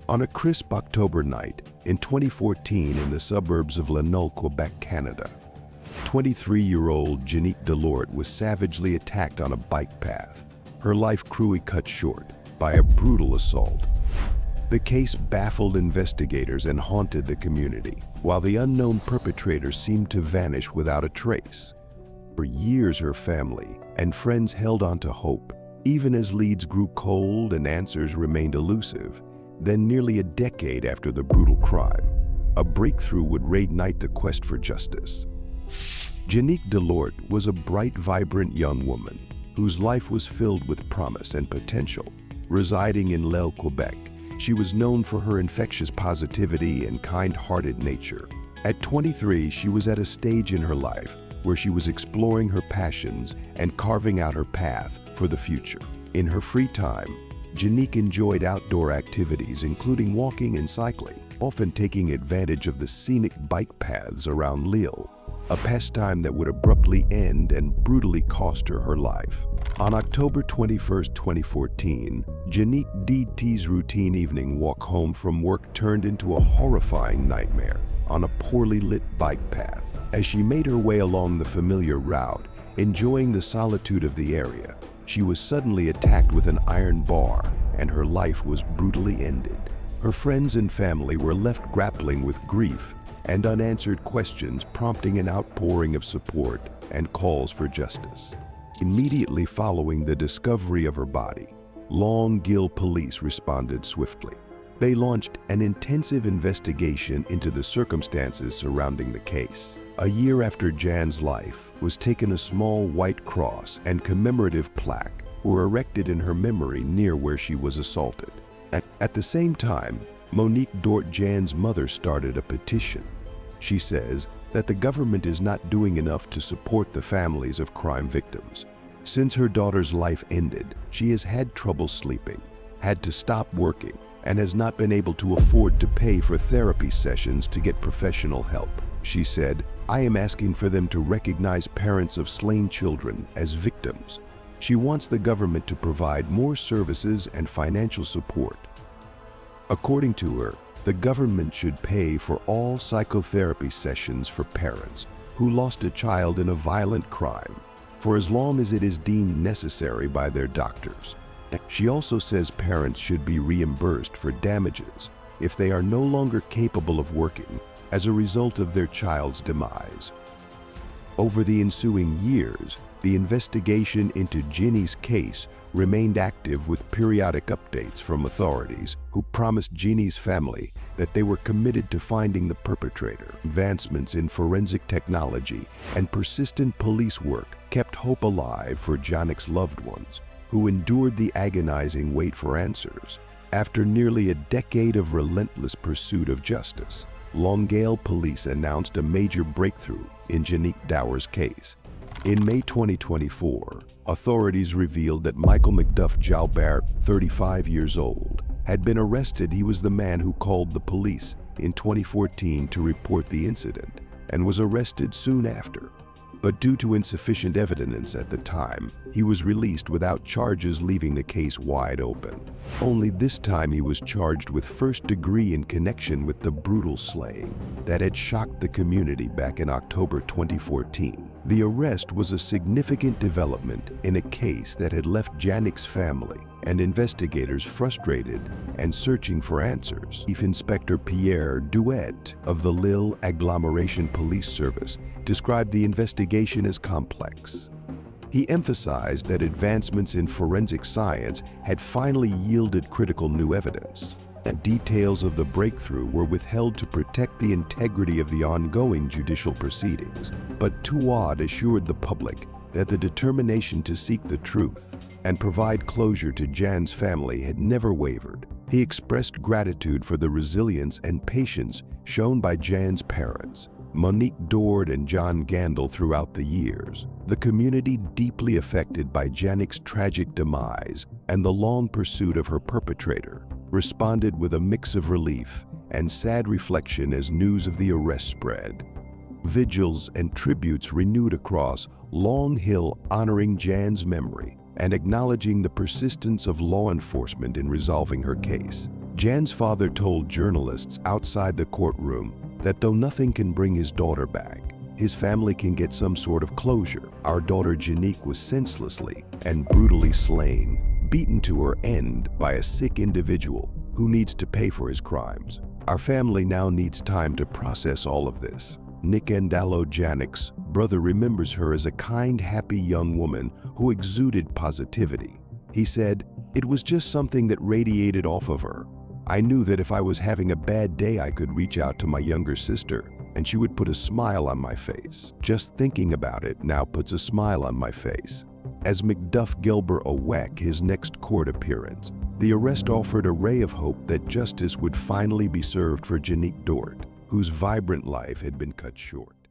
On a crisp October night in 2014 in the suburbs of Lanol, Quebec, Canada, 23-year-old Janique Delort was savagely attacked on a bike path, her life cruelly cut short by a brutal assault. The case baffled investigators and haunted the community, while the unknown perpetrator seemed to vanish without a trace. For years, her family and friends held on to hope, even as leads grew cold and answers remained elusive. Then, nearly a decade after the brutal crime, a breakthrough would reignite the quest for justice. Janique Delort was a bright, vibrant young woman whose life was filled with promise and potential. Residing in Lille, Quebec, she was known for her infectious positivity and kind-hearted nature. At 23, she was at a stage in her life where she was exploring her passions and carving out her path for the future. In her free time, Janique enjoyed outdoor activities, including walking and cycling, often taking advantage of the scenic bike paths around Lille, a pastime that would abruptly end and brutally cost her her life. On October 21, 2014, Janique DT's routine evening walk home from work turned into a horrifying nightmare on a poorly lit bike path. As she made her way along the familiar route, enjoying the solitude of the area, she was suddenly attacked with an iron bar, and her life was brutally ended. Her friends and family were left grappling with grief and unanswered questions, prompting an outpouring of support and calls for justice. Immediately following the discovery of her body, Longueuil police responded swiftly. They launched an intensive investigation into the circumstances surrounding the case. A year after Jan's life was taken, a small white cross and commemorative plaque were erected in her memory near where she was assaulted. At the same time, Monique Dort, Jan's mother, started a petition. She says that the government is not doing enough to support the families of crime victims. Since her daughter's life ended, she has had trouble sleeping, had to stop working, and has not been able to afford to pay for therapy sessions to get professional help. She said, "I am asking for them to recognize parents of slain children as victims." She wants the government to provide more services and financial support. According to her, the government should pay for all psychotherapy sessions for parents who lost a child in a violent crime, for as long as it is deemed necessary by their doctors. She also says parents should be reimbursed for damages if they are no longer capable of working as a result of their child's demise. Over the ensuing years, the investigation into Ginny's case remained active, with periodic updates from authorities who promised Ginny's family that they were committed to finding the perpetrator. Advancements in forensic technology and persistent police work kept hope alive for Janique's loved ones, who endured the agonizing wait for answers. After nearly a decade of relentless pursuit of justice, Longueuil police announced a major breakthrough in Janique Dower's case. In May 2024, authorities revealed that Michael McDuff Jalbert, 35 years old, had been arrested. He was the man who called the police in 2014 to report the incident and was arrested soon after. But due to insufficient evidence at the time, he was released without charges, leaving the case wide open. Only this time he was charged with first degree in connection with the brutal slaying that had shocked the community back in October 2014. The arrest was a significant development in a case that had left Janique's family and investigators frustrated and searching for answers. Chief Inspector Pierre Douet of the Lille Agglomeration Police Service described the investigation as complex. He emphasized that advancements in forensic science had finally yielded critical new evidence. Details of the breakthrough were withheld to protect the integrity of the ongoing judicial proceedings, but Douet assured the public that the determination to seek the truth and provide closure to Jan's family had never wavered. He expressed gratitude for the resilience and patience shown by Jan's parents, Monique Dort and John Gandel, throughout the years. The community, deeply affected by Janique's tragic demise and the long pursuit of her perpetrator, responded with a mix of relief and sad reflection as news of the arrest spread. Vigils and tributes renewed across Longueuil, honoring Jan's memory and acknowledging the persistence of law enforcement in resolving her case. Jan's father told journalists outside the courtroom that though nothing can bring his daughter back, his family can get some sort of closure. Our daughter Janique was senselessly and brutally slain, beaten to her end by a sick individual who needs to pay for his crimes. Our family now needs time to process all of this. Nick Andalo Janik's brother remembers her as a kind, happy young woman who exuded positivity. He said, "It was just something that radiated off of her. I knew that if I was having a bad day, I could reach out to my younger sister and she would put a smile on my face. Just thinking about it now puts a smile on my face." As McDuff Gilbert awaited his next court appearance, the arrest offered a ray of hope that justice would finally be served for Janique Dort, whose vibrant life had been cut short.